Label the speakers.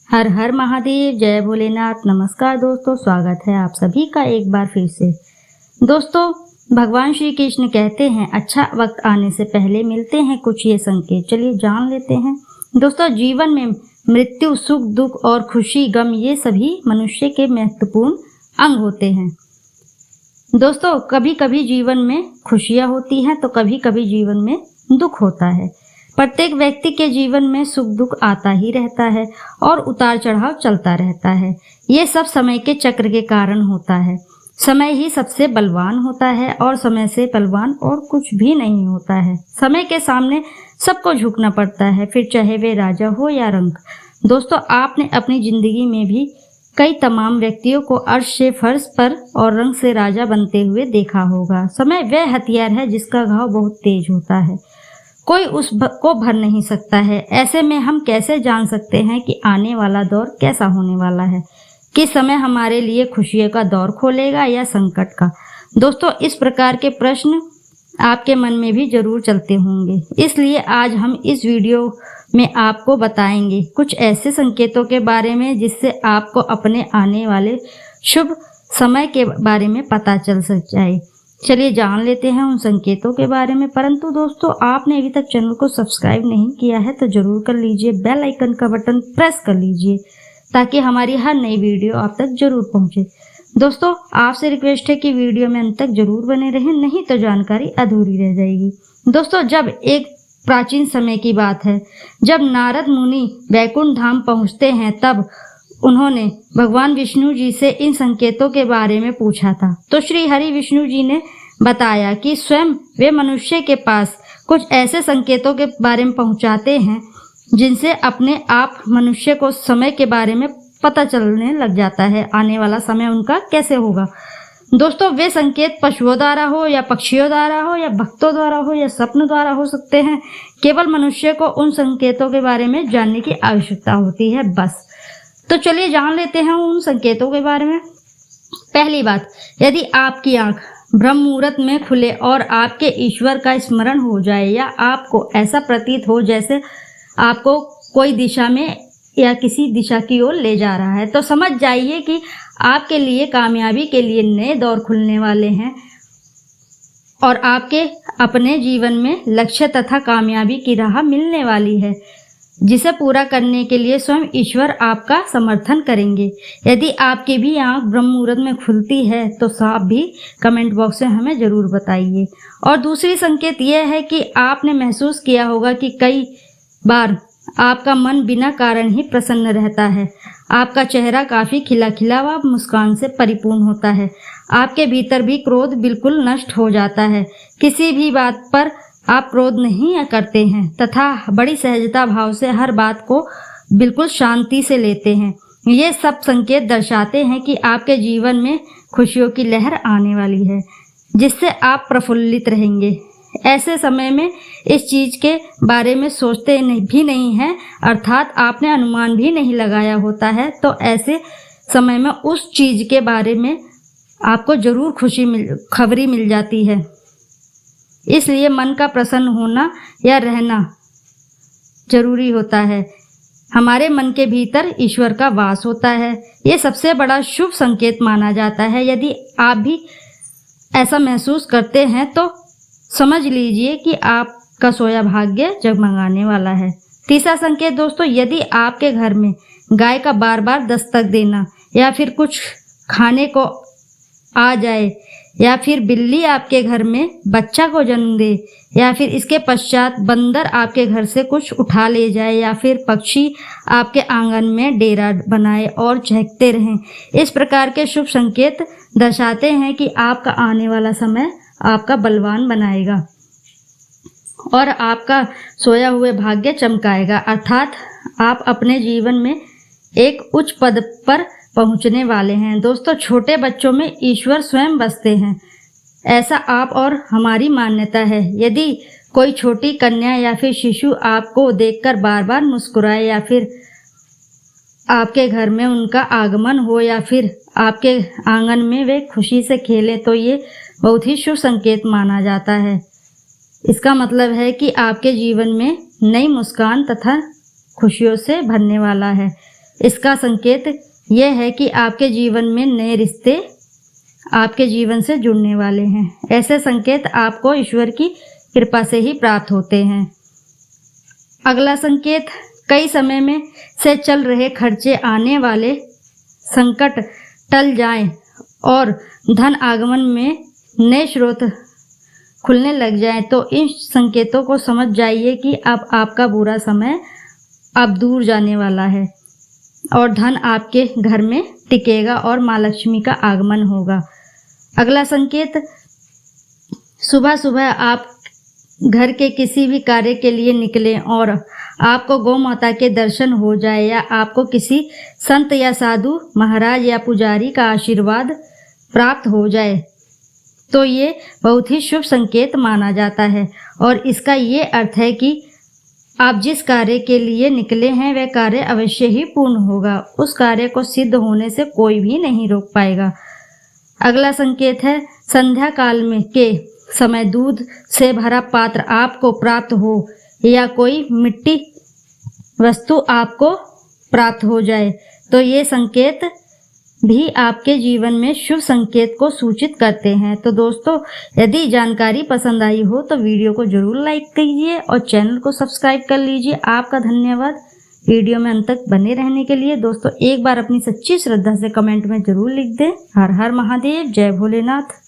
Speaker 1: हर हर महादेव, जय भोलेनाथ। नमस्कार दोस्तों, स्वागत है आप सभी का एक बार फिर से। दोस्तों, भगवान श्री कृष्ण कहते हैं अच्छा वक्त आने से पहले मिलते हैं कुछ ये संकेत। चलिए जान लेते हैं। दोस्तों, जीवन में मृत्यु, सुख दुख और खुशी गम ये सभी मनुष्य के महत्वपूर्ण अंग होते हैं। दोस्तों, कभी कभी जीवन में खुशियाँ होती हैं तो कभी कभी जीवन में दुख होता है। प्रत्येक व्यक्ति के जीवन में सुख दुख आता ही रहता है और उतार चढ़ाव चलता रहता है। ये सब समय के चक्र के कारण होता है। समय ही सबसे बलवान होता है और समय से बलवान और कुछ भी नहीं होता है। समय के सामने सबको झुकना पड़ता है, फिर चाहे वे राजा हो या रंक। दोस्तों, आपने अपनी जिंदगी में भी कई तमाम व्यक्तियों को अर्श से फर्श पर और रंग से राजा बनते हुए देखा होगा। समय वह हथियार है जिसका घाव बहुत तेज होता है, कोई उसको भर नहीं सकता है। ऐसे में हम कैसे जान सकते हैं कि आने वाला दौर कैसा होने वाला है, किस समय हमारे लिए खुशियों का दौर खोलेगा या संकट का। दोस्तों, इस प्रकार के प्रश्न आपके मन में भी जरूर चलते होंगे। इसलिए आज हम इस वीडियो में आपको बताएंगे कुछ ऐसे संकेतों के बारे में जिससे आपको अपने आने वाले शुभ समय के बारे में पता चल जाए। चलिए जान लेते हैं उन संकेतों के बारे में। परंतु दोस्तों, आपने अभी तक चैनल को सब्सक्राइब नहीं किया है तो जरूर कर लीजिए। बेल आइकन का बटन प्रेस कर लीजिए ताकि हमारी हर नई वीडियो आप तक जरूर पहुंचे। दोस्तों, आपसे रिक्वेस्ट है कि वीडियो में अंत तक जरूर बने रहें, नहीं तो जानकारी अधूरी रह जाएगी। दोस्तों, जब एक प्राचीन समय की बात है, जब नारद मुनि वैकुंठ धाम पहुंचते हैं, तब उन्होंने भगवान विष्णु जी से इन संकेतों के बारे में पूछा था। तो श्री हरि विष्णु जी ने बताया कि स्वयं वे मनुष्य के पास कुछ ऐसे संकेतों के बारे में पहुंचाते हैं जिनसे अपने आप मनुष्य को समय के बारे में पता चलने लग जाता है, आने वाला समय उनका कैसे होगा। दोस्तों, वे संकेत पशुओं द्वारा हो या पक्षियों द्वारा हो या भक्तों द्वारा हो या स्वप्न द्वारा हो सकते हैं। केवल मनुष्य को उन संकेतों के बारे में जानने की आवश्यकता होती है, बस। तो चलिए जान लेते हैं उन संकेतों के बारे में। पहली बात, यदि आपकी आंख ब्रह्म मुहूर्त में खुले और आपके ईश्वर का स्मरण हो जाए या आपको ऐसा प्रतीत हो जैसे आपको कोई दिशा में या किसी दिशा की ओर ले जा रहा है, तो समझ जाइए कि आपके लिए कामयाबी के लिए नए दौर खुलने वाले हैं और आपके अपने जीवन में लक्ष्य तथा कामयाबी की राह मिलने वाली है, जिसे पूरा करने के लिए स्वयं ईश्वर आपका समर्थन करेंगे। यदि आपकी भी आंख ब्रह्म मुहूर्त में खुलती है तो आप भी कमेंट बॉक्स में हमें जरूर बताइए। और दूसरी संकेत यह है कि आपने महसूस किया होगा कि कई बार आपका मन बिना कारण ही प्रसन्न रहता है। आपका चेहरा काफी खिला खिला व मुस्कान से परिपूर्ण होता है। आपके भीतर भी क्रोध बिल्कुल नष्ट हो जाता है। किसी भी बात पर आप क्रोध नहीं करते हैं तथा बड़ी सहजता भाव से हर बात को बिल्कुल शांति से लेते हैं। ये सब संकेत दर्शाते हैं कि आपके जीवन में खुशियों की लहर आने वाली है, जिससे आप प्रफुल्लित रहेंगे। ऐसे समय में इस चीज के बारे में सोचते भी नहीं हैं, अर्थात आपने अनुमान भी नहीं लगाया होता है, तो ऐसे समय में उस चीज के बारे में आपको जरूर खबरी मिल जाती है। इसलिए मन का प्रसन्न होना या रहना जरूरी होता है। हमारे मन के भीतर ईश्वर का वास होता है। ये सबसे बड़ा शुभ संकेत माना जाता है। यदि आप भी ऐसा महसूस करते हैं तो समझ लीजिए कि आपका सोया भाग्य जगमगाने वाला है। तीसरा संकेत दोस्तों, यदि आपके घर में गाय का बार बार दस्तक देना या फिर कुछ खाने को आ जाए या फिर बिल्ली आपके घर में बच्चा को जन्म दे या फिर इसके पश्चात बंदर आपके घर से कुछ उठा ले जाए या फिर पक्षी आपके आंगन में डेरा बनाए और चहकते रहें, इस प्रकार के शुभ संकेत दर्शाते हैं कि आपका आने वाला समय आपका बलवान बनाएगा और आपका सोया हुए भाग्य चमकाएगा, अर्थात आप अपने जीवन में एक उच्च पद पर पहुंचने वाले हैं। दोस्तों, छोटे बच्चों में ईश्वर स्वयं बसते हैं, ऐसा आप और हमारी मान्यता है। यदि कोई छोटी कन्या या फिर शिशु आपको देखकर बार बार मुस्कुराए या फिर आपके घर में उनका आगमन हो या फिर आपके आंगन में वे खुशी से खेलें, तो ये बहुत ही शुभ संकेत माना जाता है। इसका मतलब है कि आपके जीवन में नई मुस्कान तथा खुशियों से भरने वाला है। इसका संकेत यह है कि आपके जीवन में नए रिश्ते आपके जीवन से जुड़ने वाले हैं। ऐसे संकेत आपको ईश्वर की कृपा से ही प्राप्त होते हैं। अगला संकेत, कई समय में से चल रहे खर्चे आने वाले संकट टल जाएं और धन आगमन में नए स्रोत खुलने लग जाएं। तो इन संकेतों को समझ जाइए कि अब आपका बुरा समय अब दूर जाने वाला है और धन आपके घर में टिकेगा और माँ लक्ष्मी का आगमन होगा। अगला संकेत, सुबह सुबह आप घर के किसी भी कार्य के लिए निकलें और आपको गौ माता के दर्शन हो जाए या आपको किसी संत या साधु महाराज या पुजारी का आशीर्वाद प्राप्त हो जाए तो ये बहुत ही शुभ संकेत माना जाता है और इसका ये अर्थ है कि आप जिस कार्य के लिए निकले हैं वह कार्य अवश्य ही पूर्ण होगा। उस कार्य को सिद्ध होने से कोई भी नहीं रोक पाएगा। अगला संकेत है, संध्या काल में के समय दूध से भरा पात्र आपको प्राप्त हो या कोई मिट्टी वस्तु आपको प्राप्त हो जाए तो ये संकेत भी आपके जीवन में शुभ संकेत को सूचित करते हैं। तो दोस्तों, यदि जानकारी पसंद आई हो तो वीडियो को जरूर लाइक कीजिए और चैनल को सब्सक्राइब कर लीजिए। आपका धन्यवाद वीडियो में अंत तक बने रहने के लिए। दोस्तों, एक बार अपनी सच्ची श्रद्धा से कमेंट में जरूर लिख दें। हर हर महादेव, जय भोलेनाथ।